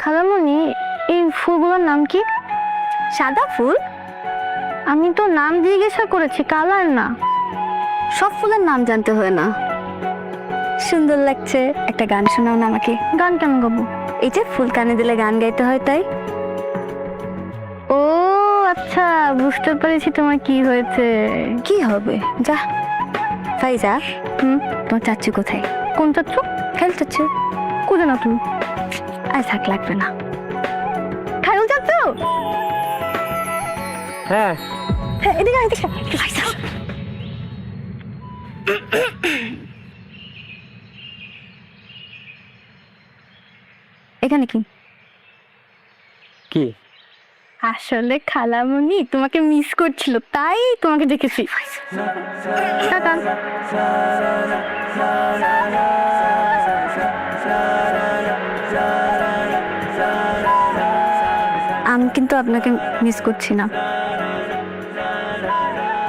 খালামণি, এই ফুলগুলোর নাম কি? সাদা ফুল? আমি তো নাম জিজ্ঞাসা করেছি, কালার না। সব ফুলের নাম জানতে হয় না। সুন্দর লাগছে, একটা গান শোনাও না আমাকে। গান কেন গাবো? এই যে ফুল কানে দিলে গান গাইতে হয় তাই। ও আচ্ছা, বুঝতে পেরেছি তোমার কি হয়েছে। কি হবে? যা ফাইজা, তোমার চাচ্চু কোথায়? কোন চাচ্ছু? খাইল চাচ্চু। কোথায় না তুমি? আর থাক, লাগবে না। খাইল চাচ্ছু? হ্যাঁ হ্যাঁ, এদিকে এদিকে ফাইজা। এখানে কি? কি? আসলে খালামণি তোমাকে মিস করছিল, তাই তোমাকে দেখেছি। টাটা। আমি কিন্তু আপনাকে মিস করছি না।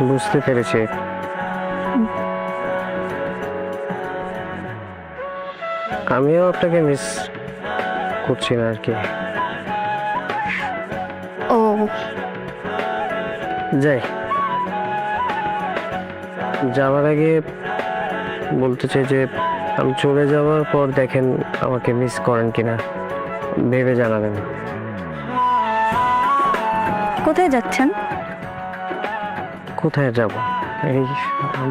বুঝতে পেরেছি। আমিও আপনাকে মিস করছি না আর কি। ও যাই, যাওয়ার আগে বলতে চাই যে আমি চলে যাওয়ার পর দেখেন আমাকে মিস করেন কিনা, ভেবে জানাবেন। কোথায় যাচ্ছেন? কোথায় যাব? এই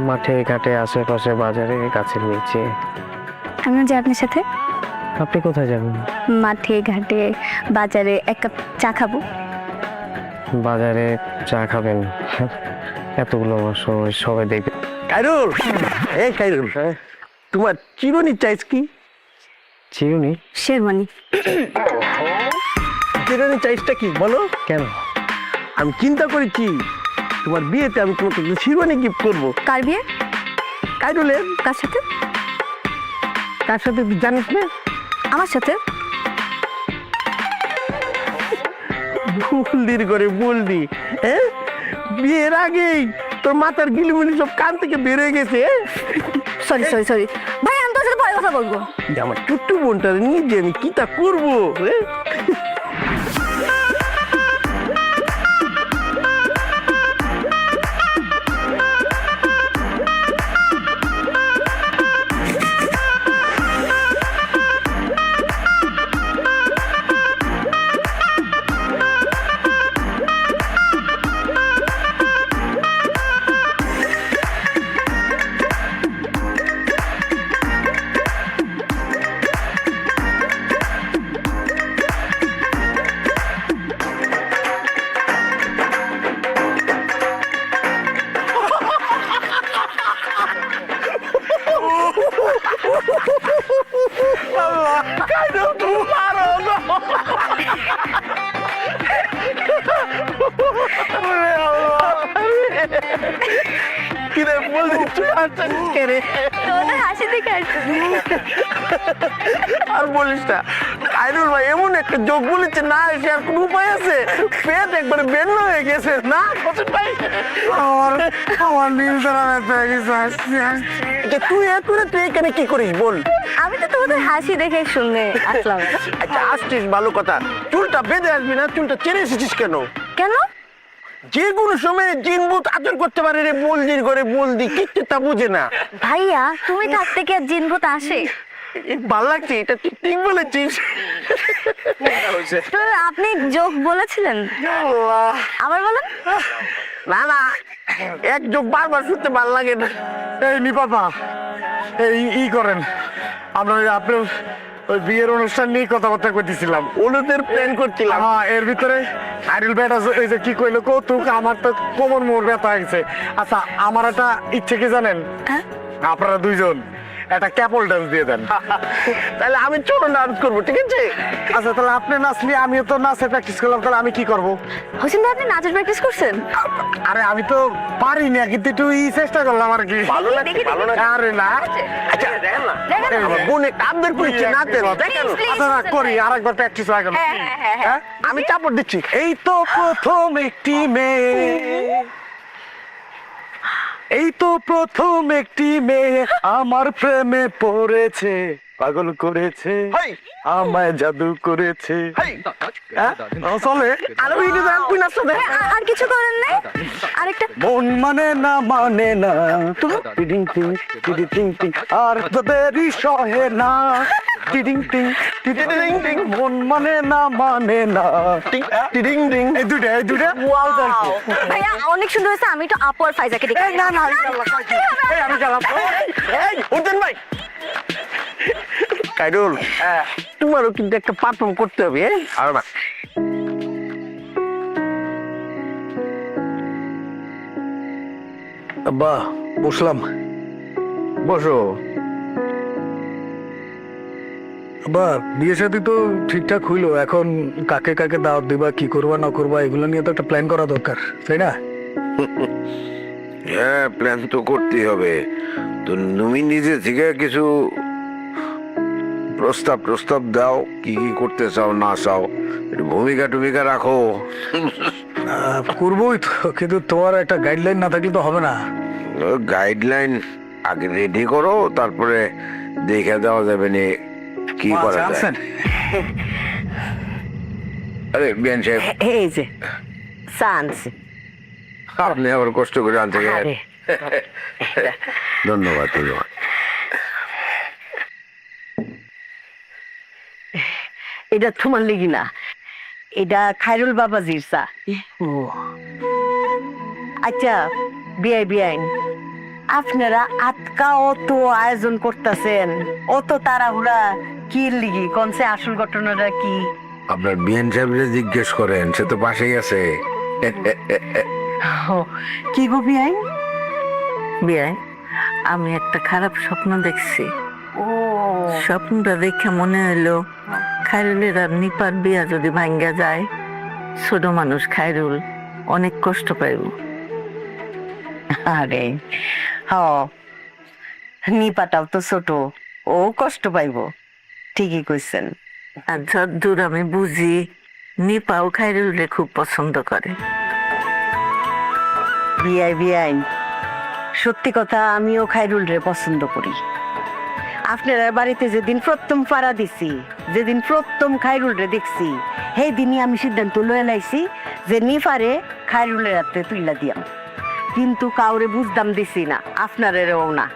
মাঠে ঘাটে, আশেপাশে, বাজারে, গাছের নিচে। আমিও যাই আপনার সাথে। আপনি কোথায় যাবেন? মাঠে ঘাটে বাজারে এক কাপ চা খাবো। বাজারে চা খাবেন? এতগুলো সবাই দেখবে। কাইরুল, এই কাইরুল, তোমার চিরুনি চাইছ কি? চিরুনি? শেরওয়ানি। চিরুনি চাইছটা কি বলো? কেন? আমি চিন্তা করেছি তোমার বিয়েতে আমি তোমাকে চিরুনি গিফট করবো। কার বিয়ে? কাইরুলের। কার সাথে? কার সাথে তুই জানিস না? আমার সাথে। বুলদির করে বুলদি, হ্যাঁ? বিয়ের আগেই তোর মাথার গিলিমিলি সব কান থেকে বের হয়ে গেছে। সরি সরি সরি ভাই, আমি তোর সাথে পরে কথা বলবো। যে আমার ছোট্ট বোনটার নিজে আমি কি তা করবো? কিরে বলদি তুই হাসছিস কে রে? তোদের হাসি দেখে আসছিস। আর বলিস না, কাইরুল ভাই এমন একটা যোগ বলেছে না, এসে আর কোনো উপায় আছে? পেট একবারে বেন্ন হয়ে গেছে না বসে ভাই। আমার নীল তুই এত তুই এখানে কি করিস বল? আমি তো তোমাদের হাসি দেখে শুনে আসলাম। আচ্ছা আসছিস ভালো কথা, চুলটা বেঁধে আসবি না, চুলটা চেনে এসেছিস কেন? কেন? যে কোনো সময় জিনভূত আচর করতে পারে রে, বলদির ঘরে বলদি কিচ্ছু তা বুঝে না। ভাইয়া তুমি থাকতে কি আর জিনভূত আসে? ভাল লাগছে, এটা তুই ঠিক বলেছিস। তো আপনি যোগ বলেছিলেন, আল্লাহ, আবার বলেন। না না, এক যোগ বারবার শুনতে ভাল লাগে না। এই নিপাপা, এই করেন, আমরা আপনার ওই বিয়ের অনুষ্ঠান নিয়ে কথাবার্তা করতেছিলাম। ওদের প্ল্যান করছিলাম। হ্যাঁ, এর ভিতরে আইরিল বেটা এই যে কি কইলো কৌতুক, আমার তো কোমর মোর ব্যথা হয়েছে। আচ্ছা, আমার একটা ইচ্ছে কি জানেন? আপনারা দুইজন একটা ক্যাপল ডান্স দিয়ে দেন। তাহলে আমি চলো ডান্স করবো, ঠিক আছে? আচ্ছা, তাহলে আপনি নাচলে আমিও তো নাচে প্র্যাকটিস করলাম, তাহলে আমি কি করবো? হোসেন ভাই আপনি নাচের প্র্যাকটিস করছেন? আরে আমি তো পারি না, কিন্তু একটু চেষ্টা করলাম আর কি। ভালো লাগছে, ভালো লাগছে। আরে না, আচ্ছা দেখেন না, দেখেন না। আমার বোনে কামদের করছে নাচের, দেখেন। Please, আচ্ছা না, করি আরেকবার প্র্যাকটিস হয়ে গেল। হ্যাঁ। আমি চাপড় দিচ্ছি। এই তো প্রথম একটি মেয়ে, এই তো প্রথম একটি মেয়ে আমার প্রেমে পড়েছে। পাগল করেছে হাই আমায় জাদু করেছে হাই চলে আরে ওই দিদা তুই নাচছ দে আর কিছু করেন নাই আরেকটা মন মানে না টিডিং টিং টিডি টিং টিং আর তোদেরই সহে না টিডিং টিং টিডি টিং টিং মন মানে না টিডিং ডিং এই দুটা ভাইয়া অনেক সুন্দর হয়েছে আমি একটু আপু আর ফাইজাকে দেখি না আমি গেলাম এই উঠেন ভাই কাইরুল তোমারও কিন্তু একটা পারফর্ম করতে হবে আর না আব্বা বসলাম বসো আব্বা বিয়ে শাদী তো ঠিকঠাক হইলো এখন কাকে কাকে দাওয়াত দিবা কি করবা না করবা এগুলো নিয়ে তো একটা প্ল্যান করা দরকার তাই না হ্যাঁ প্ল্যান তো করতেই হবে তো তুমি নিজে থেকে কিছু প্রস্তাব দাও কি কি করতে চাও না চাও একটু ভূমিকা রাখো করবোই তো কিন্তু তোমার একটা গাইডলাইন না থাকলে তো হবে না গাইডলাইন আগে রেডি করো তারপরে দেখে দেওয়া যাবে না কি করা যায় আরে বিয়ান সাহেব এই যে চান্স আপনি আবার কষ্ট করে আনতে গেলেন ধন্যবাদ ধন্যবাদ এটা তোমার লেগি না এটা খায়রুল বাবাজির চা আচ্ছা বিআইন আপনারা আটকা অত আয়োজন করতেছেন অত তাড়াহুড়া কি লিগি কোনসে আসল ঘটনাটা কি আপনার বিয়ান সাহেবরে জিজ্ঞেস করেন সে তো পাশেই আছে কি গো বিআইন আমি একটা খারাপ স্বপ্ন দেখছি স্বপ্নটা দেখে মনে হলো খায়রুলের আর নিপার বিয়া যদি ভাঙ্গা যায় ছোট মানুষ খায়রুল অনেক কষ্ট পাইব আরে নিপাটাও তো ছোট ও কষ্ট পাইব ঠিকই কইছেন আর যদ্দূর আমি বুঝি নিপাও খায়রুলরে খুব পছন্দ করে বিআইন সত্যি কথা আমিও খায়রুল রে পছন্দ করি আপনার বাড়িতে যেদিন প্রথম পাড়া দিছি যেদিন প্রথম খায়রুল রে দেখছি সেই দিনই আমি সিদ্ধান্ত লয়ে লাইছি যে নিফারে খায়রুলের হাতে তুইলা দিয়াম কিন্তু কাউরে বুঝদাম দিছি না আপনারেও না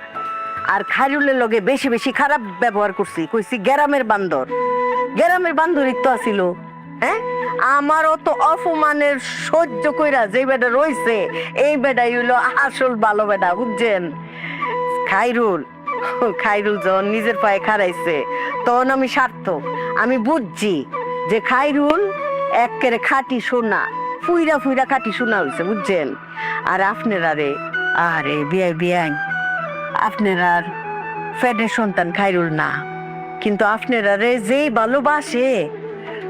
আর খায়রুলের লগে বেশি বেশি খারাপ ব্যবহার করছি কইছি গ্রামের বান্দরই তো আসিল হ্যাঁ আমার অত অপমানের সহ্য কইরা যে বেটা রইছে এই বেটাই হইলো আসল ভালো বেটা বুঝছেন খায়রুল যখন নিজের পায়ে খাড়াইছে তখন আমি সার্থক আমি বুঝছি যে খায়রুল একেবারে খাঁটি সোনা ফুইরা খাঁটি সোনা হইছে বুঝছেন আর আপনারা রে আরে বিয়াই আপনারা ফেডের সন্তান খায়রুল না কিন্তু আপনারা রে যেই ভালোবাসে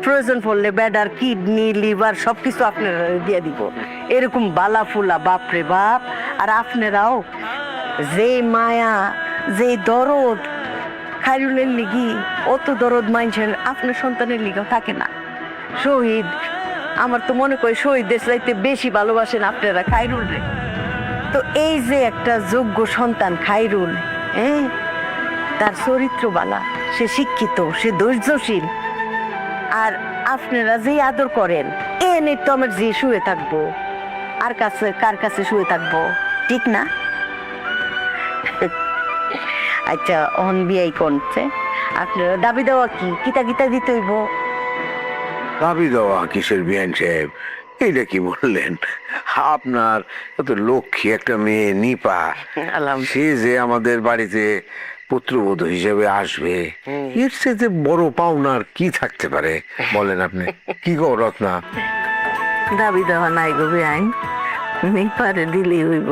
প্রয়োজন পড়লে বেডার কিডনি লিভার সবকিছু আপনারা দিয়ে দিব এরকম বালা ফুলা বাপরে বাপ আর আপনারাও যে মায়া যে দরদ খায়রুলের লিগি অত দরদ মাইনছেন আপনার সন্তানের লিগাও থাকে না শহীদ আমার তো মনে করি শহীদদের চাইতে বেশি ভালোবাসেন আপনারা খায়রুল রে তো এই যে একটা যোগ্য সন্তান খায়রুল হ্যাঁ তার চরিত্র বালা সে শিক্ষিত সে ধৈর্যশীল আর আপনারা যে আদর করেন এনে তো আমার যে শুয়ে থাকবো আর কার কাছে শুয়ে থাকবো ঠিক না আচ্ছা অন বিয়াই করছে আপনারা দাবি দেওয়া কি কিতা দিতে হইব দাবি দেওয়া কিসের বিয়ান সাহেব এইটা কি বললেন আপনার এত লক্ষ্মী একটা মেয়ে নিপা সে যে আমাদের বাড়িতে পুত্রবধূ হিসেবে আসবে এর সাথে বড় পাওনার কি থাকতে পারে বলেন আপনি কি গো রত্না দাবি দেওয়া নাই গো বেআইন নিপারে দিলেই হইব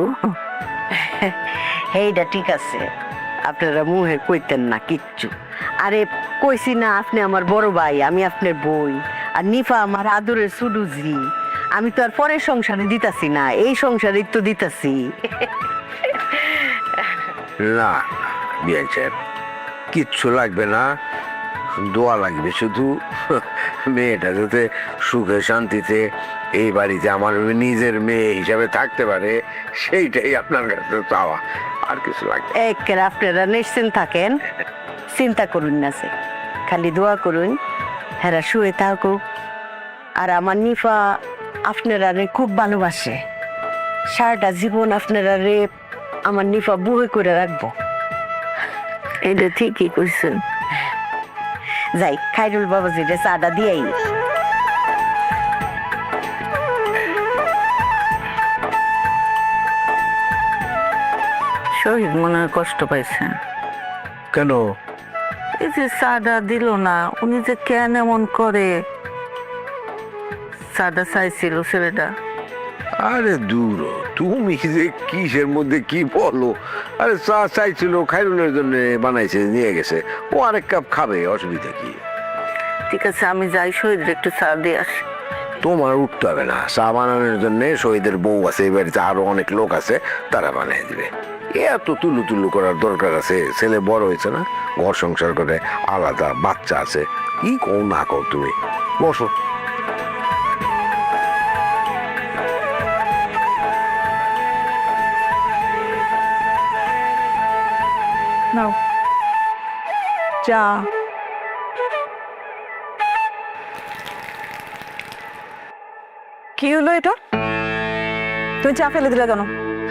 এইটা ঠিক আছে আপনারা মুহে কইতেন না কিচ্ছু আরে কইছি না আপনি আমার বড় ভাই আমি আপনার বই আর নিফা আমার আদরের সুডুজি আমি তো আর পরের সংসারে দিতাছি না এই সংসারে তো দিতাছি না বিয়ান সাহেব কিচ্ছু লাগবে না দোয়া লাগবে শুধু মেয়েটা যাতে সুখে শান্তিতে এই বাড়িতে আমার নিজের মেয়ে হিসাবে থাকতে পারে সেইটাই আপনার কাছে চাওয়া আর কিছু লাগবে না। একের আপনারা নিশ্চিন্ত থাকেন, চিন্তা করুন না সে, খালি দোয়া করুন হেরা শুয়ে থাকুক। আর আমার নিফা আপনারা রে খুব ভালোবাসে, সারাটা জীবন আপনারা রে আমার নিফা বুহে করে রাখবো। এটা ঠিকই কইছেন। যাই খাইরুল বাবাজিরে চাটা দিয়াই। শহীদ মনে হয় কষ্ট পাইছে। কেন? এই যে চাঁদা দিল না, উনি যে কেন এমন করে? চাঁদা চাইছিল ছেলেটা। আরে দূর হ, তুমি যে কিসের মধ্যে কি বলো? আরে চা চাইছিল, খাইরুলের জন্য বানাইছে, নিয়ে গেছে, ও আরেক কাপ খাবে, অসুবিধা কি? ঠিক আছে, আমি যাই শহীদের একটু চা দিয়ে আসি। তোমার উঠতে হবে না, চা বানানোর জন্য শহীদের বউ আছে, এই বাড়িতে আরো অনেক লোক আছে, তারা বানিয়ে দিবে। এত তুলু তুলু করার দরকার আছে? ছেলে বড় হয়েছে না, ঘর সংসার করে, আলাদা বাচ্চা আছে, কি কও না কও, তুমি বসো। নাও চা। কি হলো এটা? তুমি চা ফেলে দিলে কেন?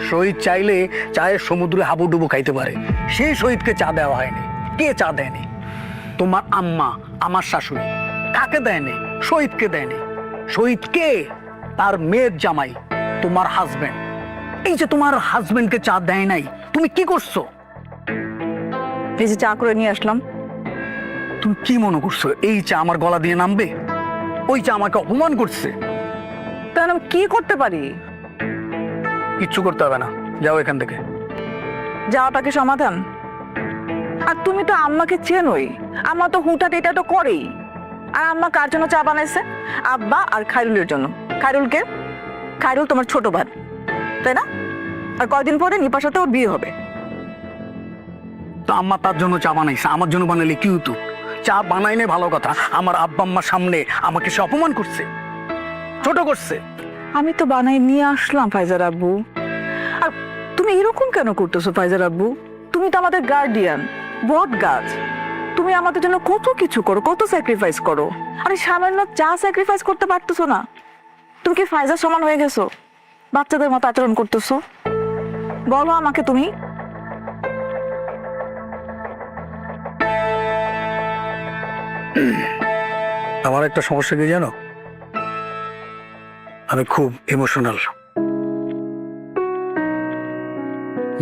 শহীদ চাইলে চায়ের সমুদ্রে হাবুডুবু খাইতে পারে, সেই শহীদকে চা দেওয়া হয়নি। কে চা দেয়নি? তোমার আম্মা, আমার শাশুড়ি। কাকে দেয়নি? শহীদকে দেয়নি। শহীদ কে? তার মেয়ের জামাই, তোমার হাজবেন্ড। এই যে তোমার হাজবেন্ডকে চা দেয় নাই, তুমি কি করছো? এই যে চা করে নিয়ে আসলাম। তুমি কি মনে করছো এই চা আমার গলা দিয়ে নামবে? ওই চা আমাকে অপমান করছে। তাহলে আমি কি করতে পারি? কিচ্ছু করতে হবে না, যাও এখান থেকে। যাওয়াটাকে সমাধান? আর তুমি তো আম্মাকে চেনোই, আম্মা তো হুটাট এটা তো করেই। আর আম্মা কার জন্য চা বানাইছে? আব্বা আর খাইরুলের জন্য। খাইরুলকে? খাইরুল তোমার ছোট ভাই, তাই না? আর কয়দিন পরে নিপার সাথে ওর বিয়ে হবে। তো আম্মা তার জন্য চা বানাইছে, আমার জন্য বানাইলে কি হতো? চা বানাইনে ভালো কথা, আমার আব্বা আম্মার সামনে আমাকে সে অপমান করছে, ছোট করছে। আমি তো বানাই নিয়ে আসলাম ফাইজার আব্বু। আর তুমি এরকম কেন করতেছো ফাইজার আব্বু? তুমি তো আমাদের গার্ডিয়ান, বট গাছ। তুমি আমাদের জন্য কত কিছু করো, কত স্যাক্রিফাইস করো। আরে সামান্য চা স্যাক্রিফাইস করতে পারতেছো না? তুমি কি ফাইজার সমান হয়ে গেছো? বাচ্চাদের মতো আচরণ করতেছো? বলো আমাকে তুমি। আমার একটা সমস্যা কি জানো? আমি খুব ইমোশনাল।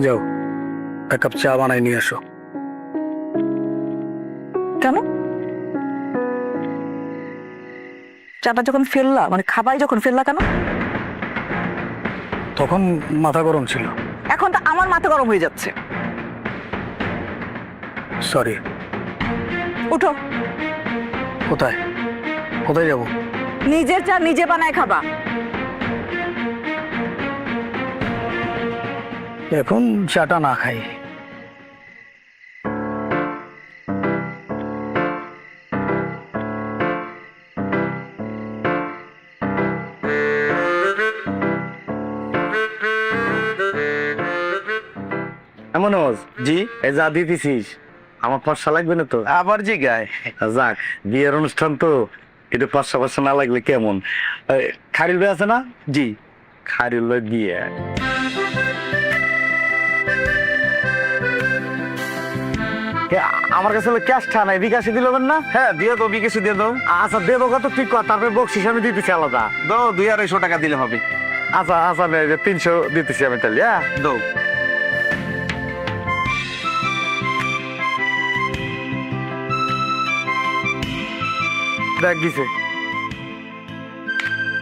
যাও এক কাপ চা বানাই নিয়ে আসো। কেন? চাটা যখন ফেললা, মানে খাবাই যখন ফেললা, কেন? তখন মাথা গরম ছিল। এখন তো আমার মাথা গরম হয়ে যাচ্ছে। সরি। উঠো। কোথায় কোথায় যাব? নিজের চা নিজে বানায় খাবা। এখন চাটা না খাই। এমন জি, এই যা দিতেছিস আমার পাঁচশা লাগবে না তো? আবার জি গায়। যাক, বিয়ের অনুষ্ঠান তো, একটু পাঁচশা না লাগলে কেমন? খারিল ভাই আছে না? জি, খারিল ভাই বিয়ে। আমার কাছে ক্যাশটা নাই, বিকাশে দিল না? হ্যাঁ দিয়ে দাও, বিকেশে দিয়ে দাও। আচ্ছা দেবো, কত ঠিক কথা, তারপরে বকশিস আমি দিতেছি আলাদা। দাও 200-250 টাকা দিলে হবে। আচ্ছা আচ্ছা, 300 দিতেছি আমি তাহলে। হ্যাঁ দাও। দেখ দিছে।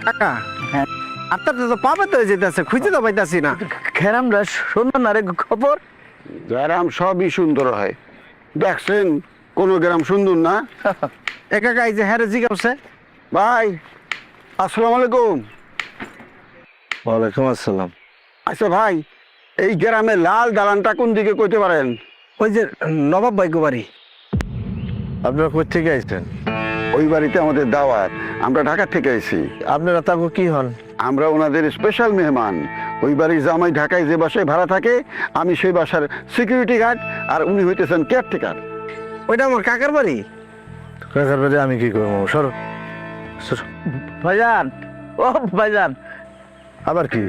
কাকা আপনার তো পাবে তো যেতেছে, খুঁজে তো পাইতাছি না। খেরামরা শোনো না রে খবর? গ্রাম সবই সুন্দর হয়, দেখছেন কোন গ্রাম সুন্দর না? একা এই যে হ্যাঁ জিজ্ঞাসা। ভাই আসসালামু আলাইকুম। ওয়ালাইকুম আসসালাম। আচ্ছা ভাই, এই গ্রামে লাল দালানটা কোন দিকে কইতে পারেন? ওই যে নবাব ভাইগো বাড়ি। আপনারা কোথা থেকে আইছেন? ওই বাড়িতে আমাদের দাওয়াত, আমরা ঢাকা থেকে আইছি। আপনারা তাকে কি হন? আমরা ওনাদের স্পেশাল মেহমান, ওই বাড়ির জামাই ঢাকায় যে বাসায় ভাড়া থাকে, আমি সেই বাসার সিকিউরিটি গার্ড, আর উনি হইতেছেন কেয়ারটেকার। ওইটা আমার কাকার বাড়ি। কাকার বাড়ি আমি কি করবো? সরো সরো। ভাইজান, ও ভাইজান, আবার কি?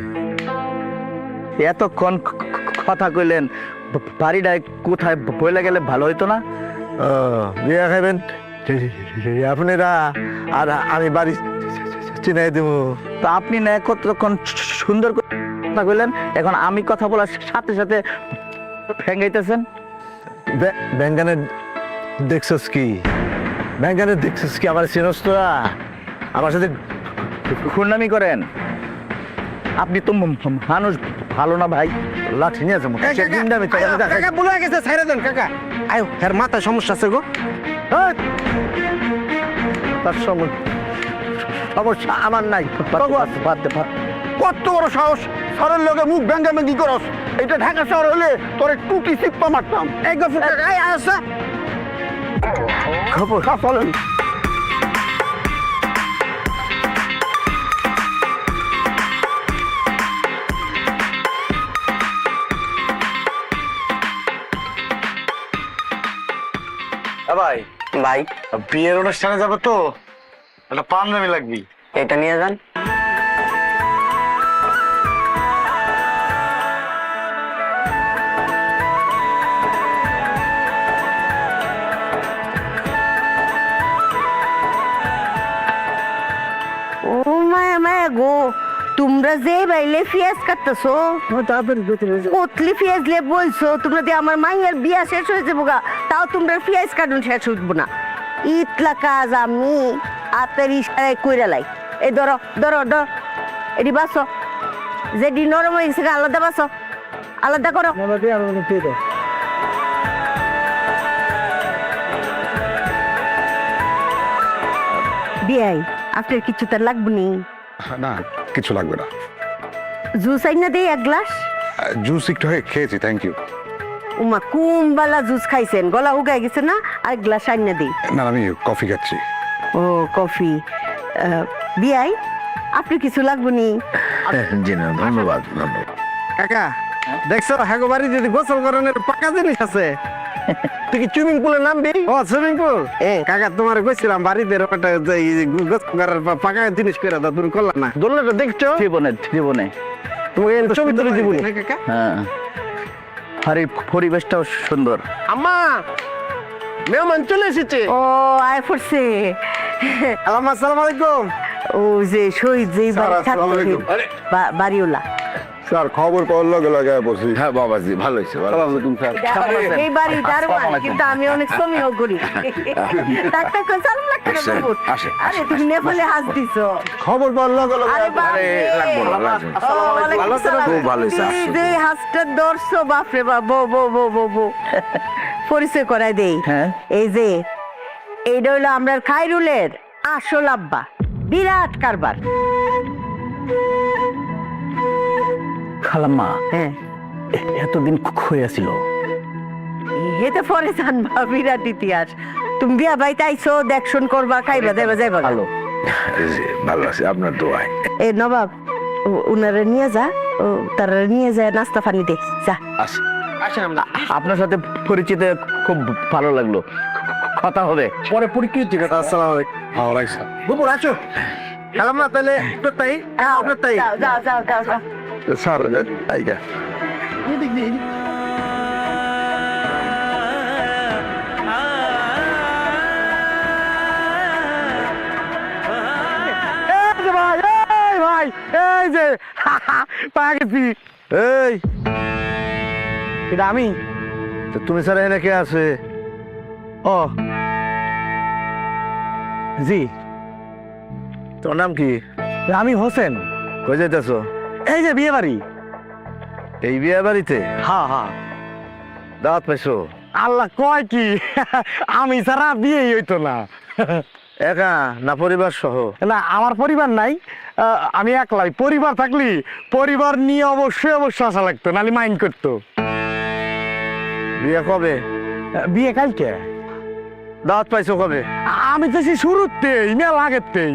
এতক্ষণ কথা কইলেন, বাড়িটা কোথায় বইলে গেলে ভালো হইতো না? বিয়া খাইবেন আপনারা, আর আমি বাড়ি চিনাই দেবো। তো আপনি না কতক্ষণ সুন্দর কথা কইলেন, এখন আমি কথা বলার সাথে সাথে ফেঙ্গাইতেছেন। ব্যাঙ্গানে দেখছস কি? ব্যাঙ্গানে দেখছস কি? আমার চিনস তোরা? আমার সাথে খুননামি করেন? আপনি তো মানুষ ভালো না ভাই। লাঠি নিয়ে যাবো। কাকা বলে গেছে, ছাইরা দেন কাকা। আয়ো, এর মাথায় সমস্যা আছে গো। তার সমস্যা আমার নাই। কত বড় সাহস, শহরের লোকে মুখ ব্যাঙ্গা ব্যাঙ্গি করস। এটা ঢাকা শহর হলে তোরে টুটি চিপ্পা মারতাম। এই গো কাকা, আয় আসা। খবর চলেন। ভাই ভাই বিয়ের অনুষ্ঠানে যাবো তো, একটা পাঞ্জাবি লাগবি। এটা নিয়ে যান। ও মায়া মায়া গো, তোমরা যে বাইলে পেঁয়াজ কাটতেছো, কতলি পেঁয়াজ লে বলছো, তোমরা দিয়ে আমার মাইয়ের বিয়া শেষ হয়ে যাবো গা, তাও তোমরা পেঁয়াজ কাটুন শেষ হইব না। ইতলা কাজ আমি হাতের ইশারায় কইরা লাই। এই ধরো ধরো ধরো, এটি বাসো, যেটি নরম হয়ে গেছে আলাদা বাসো, আলাদা করো। বিয়াই আপনার কিছু তার লাগবে নি? না, কিছু লাগবে না। জুস আইনা দেই এক গ্লাস। জুস একটু খেয়েছি, থ্যাংক ইউ। উমা কুমবালা জুস খাইছেন, গলা উগাই গেছে না, আর গ্লাস আইনা দেই। না, আমি কফি খাচ্ছি। ও কফি। বিয়াই আপনি কিছু লাগবে নি? জি না, ধন্যবাদ। কাকা দেখছো, হাগো বাড়ি যদি গোসল করানোর পাকা জিনিস আছে। তুই কি সুইমিং পুলে নামবি? ও সুইমিং পুল। কাকা তোমার কইছিলাম বাড়িতে ওটা গোসল করার পাকা জিনিস করে দাও, তুমি করলা না। দোলনাটা দেখছো? জীবনে জীবনে তোমাকে ছবি তুলে দিব কাকা। হ্যাঁ, আরে পরিবেশটাও সুন্দর। আম্মা, মেহমান চলে এসেছে। ও আয় পড়ছে। আসসালামু আলাইকুম। ও যে শহীদ যে বাড়িওলা স্যার, খবর পাওয়ার লগে লগে বসি। হ্যাঁ বাবাজি, ভালো হয়েছে। এই বাড়ি দারোয়ান, কিন্তু আমি অনেক শ্রমিও করি। ডাক্তার কই সালাম লাগতে না বাবু। আরে তুমি নেপালে হাত দিছো। খবর পাওয়ার লগে লগে। আরে বাপ রে, লাগবো না, লাগবো না। ভালো তো, খুব ভালো হয়েছে। তুমি যে হাতটা ধরছো, বাপ রে বাপ, বো বো বো বো বো। পরিচয় করাই দেই। এই যে এইটা হইলো আমরার খাইরুলের আসল আব্বা, বিরাট কারবার। খালাম্মা, হ্যাঁ, এতদিন হয়েছিল। হেতে পরে জানবা, বিরাট ইতিহাস। তুমি বিয়া বাড়িতে আইছো, দেখশন করবা, খাইবা দেবা যাইবা। ভালো, ভালো আছে আপনার দোয়ায়। এ নবাব, উনারা নিয়ে যা, ও তারা নিয়ে যায় নাস্তা পানি দে যা। আপনার সাথে পরিচিত খুব ভালো লাগলো, কথা হবে পরে পরিচিত কথা। আসসালামু আলাইকুম। বুবুর আছো? খালাম্মা তাহলে আপনার তাই, আপনার তাই। যাও যাও যাও যাও যাও। স্যার, আইগা ভাই, এই যে পাওয়া গেছি। এই এটা আমি। তো তুমি স্যার এনে কে আছে? ও জি, তোমার নাম কি? আমি হোসেন। কই যাইতেছো? এই যে বিয়ে বাড়ি। এই বিয়ে বাড়িতে হ্যাঁ হ্যাঁ। দাওয়াত পাইছো? আল্লাহ কয় কি, আমি ছাড়া বিয়েই হইতো না। একা না পরিবার সহ? না, আমার পরিবার নাই, আমি একলাই। পরিবার থাকলি পরিবার নিয়ে অবশ্যই আসা লাগতো, নাহলে মাইন্ড করতো। বিয়ে কবে? বিয়ে কালকে। দাওয়াত পাইছো কবে? আমি তো সেই শুরুতেই, মেলা আগেরতেই।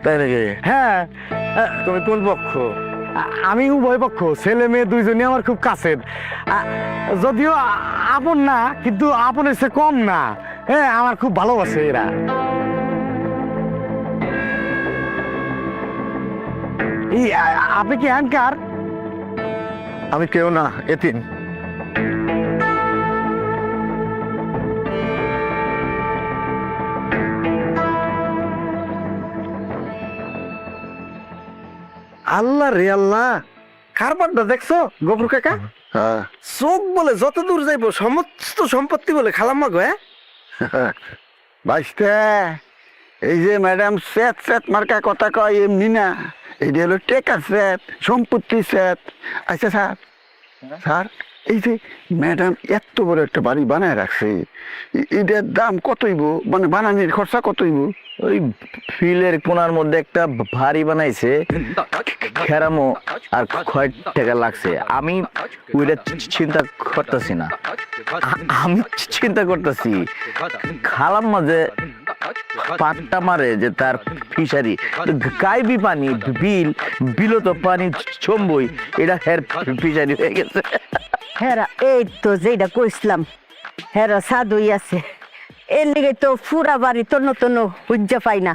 তাই নাকি? হ্যাঁ। তুমি কোন পক্ষ? আমি উভয় পক্ষ, ছেলে মেয়ে দুইজনই আমার খুব কাছের। যদিও আপন না, কিন্তু আপনের সে কম না। হ্যাঁ, আমার খুব ভালোবাসে এরা। আপনি কি হ্যান্ডকার? আমি কেউ না, এতিম। আল্লাহ রে আল্লাহ, কারবারটা দেখছো গফুর কাকা? চোখ বলে যত দূর যাইবো সমস্ত সম্পত্তি বলে খালাম্মা গো। বাইশটা এই যে ম্যাডাম সেট সেট মার্কা কথা কয় এমনি না, এইটা হলো টেকার সেট, সম্পত্তি সেট। আচ্ছা স্যার, স্যার এই যে ম্যাডাম এত বড় একটা বাড়ি বানায় রাখছে, এটার দাম কতইব? মানে বানানোর খরচা কতইব? ওই ফিলের কোনার মধ্যে একটা ভারী বানাইছে, খেরামো আর কয় টাকা লাগছে। আমি ওইটা চিন্তা করতেছি না, আমি চিন্তা করতেছি খালাম্মা যে পাটটা মারে যে তার ফিশারি, গাইবি পানি বিল বিলত পানি চম্বই, এটা হের ফিশারি হয়ে গেছে। হেরা এই তো যেটা কইছিলাম, হেরা সাধুই আছে, এর লিগে তো ফুরা বাড়ি তন্ন তন্ন হুজ্জা পাই না।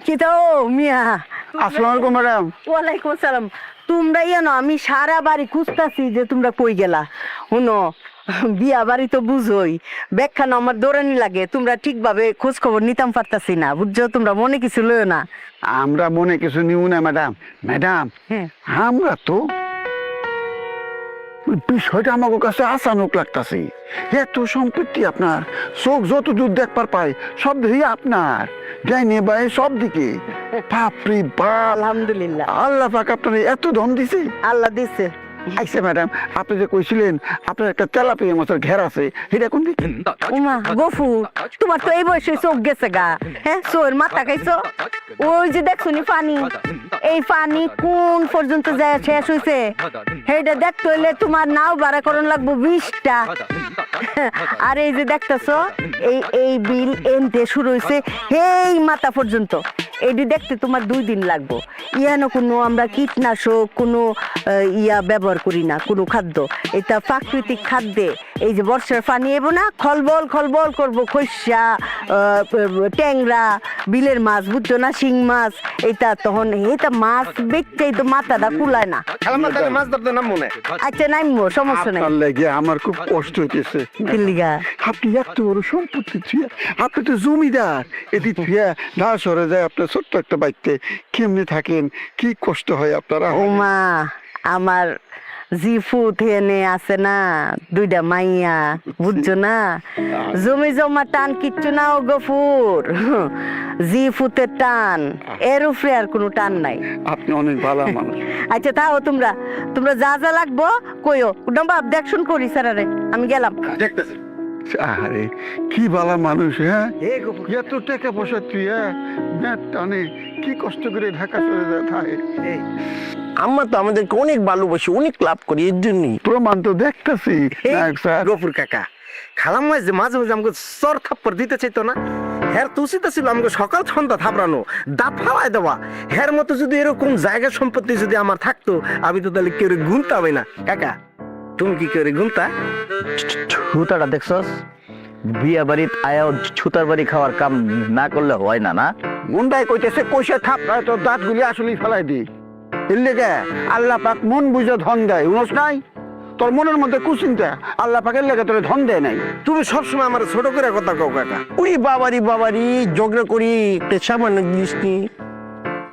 কি তো মিয়া, আসসালামু আলাইকুম ম্যাডাম। ওয়ালাইকুম আসসালাম। তোমরা জানো আমি সারা বাড়ি খুঁজতাছি যে তোমরা কই গেলা। শুনো, বিয়া বাড়ি তো বুঝোই, ব্যাখ্যানো আমার দৌড়ানি লাগে, তোমরা ঠিকভাবে খোঁজ খবর নিতাম পারতাছি না, বুঝছো? তোমরা মনে কিছু লইও না। আমরা মনে কিছু নিব না ম্যাডাম। ম্যাডাম হ্যাঁ, আমরা তো বিষয়টা আমার কাছে আসানক লাগতেছে। এত সম্পত্তি আপনার, চোখ যত দূর দেখবার পাই সব দিকে আপনার, ডাইনে বাই সব দিকে। বাপরে বাপ, আলহামদুলিল্লাহ, আল্লাহ পাক আপনার এত ধন দিছে। আল্লাহ দিছে। আচ্ছা ম্যাডাম, আপনি যে কইছিলেন আপনার একটা তেলাপিয়া মাছের ঘের আছে, এটা কোন দিকে? উমা গফু, তোমার তো এই বয়সে চোখ গেছে গা। হ্যাঁ, চোর মাথা খাইছো? ওই যে দেখছো নি পানি, এই পানি কোন পর্যন্ত যায় শেষ হইছে, সেইটা দেখতে হইলে তোমার নাও ভাড়া করণ লাগবো 20টা। আর এই যে দেখতেছো, এই বিল এনতে শুরু হইছে এই মাথা পর্যন্ত, এটি দেখতে তোমার 2 দিন লাগবো। ইয়ানো কোনো আমরা কীটনাশক কোনো ইয়া ব্যবহার করি না, কোনো খাদ্য। এটা প্রাকৃতিক খাদ্যে এই যে বর্ষার পানি এবো না, খলবল খলবল করবো, খসা ট্যাংরা বিলের মাছ, বুঝছো না, শিং মাছ। এটা তখন এটা মাছ বেচতেই তো মাথাটা কুলায় না। খালাম্মা তাহলে মাছ ধরতে নাম মনে। আচ্ছা নাইমো, সমস্যা নাই। আপনার লেগে আমার খুব কষ্ট হইতেছে। দিল্লিগা আপনি এত বড় সম্পত্তি থুয়া, আপনি তো জমিদার, এটি থুয়া না সরে যায় আপনার ছোট্ট একটা বাড়িতে কেমনে থাকেন, কি কষ্ট হয় আপনারা? ওমা, আমার জিফু থেনে আছে না 2টা মাইয়া, বুঝছো না, জমি জমা টান কিচ্ছু না ও গফুর, জিফুতে টান, এর উপরে আর কোনো টান নাই। আপনি অনেক ভালো মানুষ। আচ্ছা তাও তোমরা তোমরা যা যা লাগবো কইও, নবাব দেখশুন করি স্যারারে, আমি গেলাম। দেখতেছি আরে কি ভালো মানুষ। হ্যাঁ, এ গফুর, এত টাকা পয়সা তুই নেট টানে কি কষ্ট করে ঢাকা চলে যায় থাকে। আম্মা তো আমাদেরকে অনেক ভালোবাসি, অনেক লাভ করি, এর জন্যই। প্রমাণ তো দেখতেছি। গফুর কাকা, খালাম্মা যে মাঝে মাঝে আমাকে চর থাপ্পড় দিতে চাইতো না, হ্যার তো উচিত ছিল আমাকে সকাল সন্ধ্যা থাপড়ানো, দাঁত ফালাই দেওয়া। হ্যার মতো যদি এরকম জায়গা সম্পত্তি যদি আমার থাকতো, আমি তো তাহলে কেউ গুনতামই না। কাকা, তুমি কি কেউ গুনতা? ছুতাটা দেখছস, বিয়া বাড়িত আয়াও ছুতার বাড়ি খাওয়ার কাম না করলে হয় না। না মুন্ডাই কইতেছে কইসা থাপড়ায় তোর দাঁতগুলি আসলেই ফেলাই দি। এর লেগে আল্লাহ পাক মন বুঝে ধন দেয়, উনস নাই? তোর মনের মধ্যে কুচিন্তা, আল্লাহ পাকের লেগে তোর ধন দেয় নাই। তুমি সবসময় আমার ছোট করে কথা কও কাকা। ওই বাবারি বাবারি ঝগড়া করি একটা সামান্য জিনিস নিয়ে।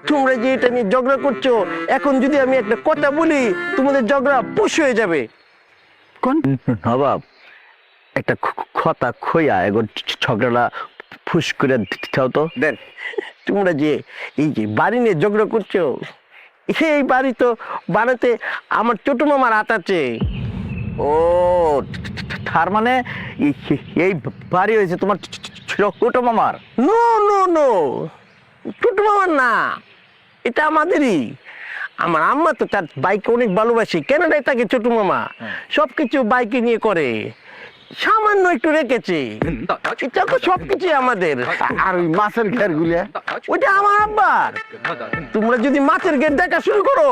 তোমরা যে এটা নিয়ে ঝগড়া করছো, এখন যদি আমি একটা কথা বলি তোমাদের ঝগড়া পুষ হয়ে যাবে। কোন নবাব, একটা কথা খইয়া এগো ঝগড়া ফুস করে দিতে তো দেন, তোমরা যে এই যে বাড়ি নিয়ে ঝগড়া করছো, এই বাড়ি তো বানাতে আমার ছোট মামার হাত আছে। ও তার মানে এই বাড়ি হয়েছে তোমার ছোট মামার? নো নো নো, ছোট মামার না, এটা আমাদেরই। আমার আম্মা তো তার বাইকে অনেক ভালোবাসি, কেন তাকে ছোট মামা সবকিছু বাইকে নিয়ে করে। সামান্য একটু রেখেছি, এটা তো সবকিছু আমাদের। আর ওই মাছের ঘের গুলা ওইটা আমার আব্বার। তোমরা যদি মাছের গেট দেখা শুরু করো,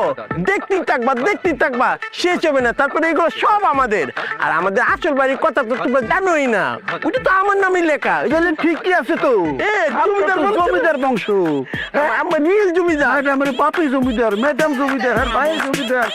দেখতেই থাকবা, শেষ হবে না। তারপরে এগুলো সব আমাদের। আর আমাদের আসল বাড়ির কথা তো তোমরা জানোই না, ওইটা তো আমার নামে লেখা। তাহলে ঠিকই আছে তো, জমিদার বংশ। আমার রিয়েল জমিদার। আমার বাপি জমিদার, ম্যাডাম জমিদার, আর ভাই জমিদার।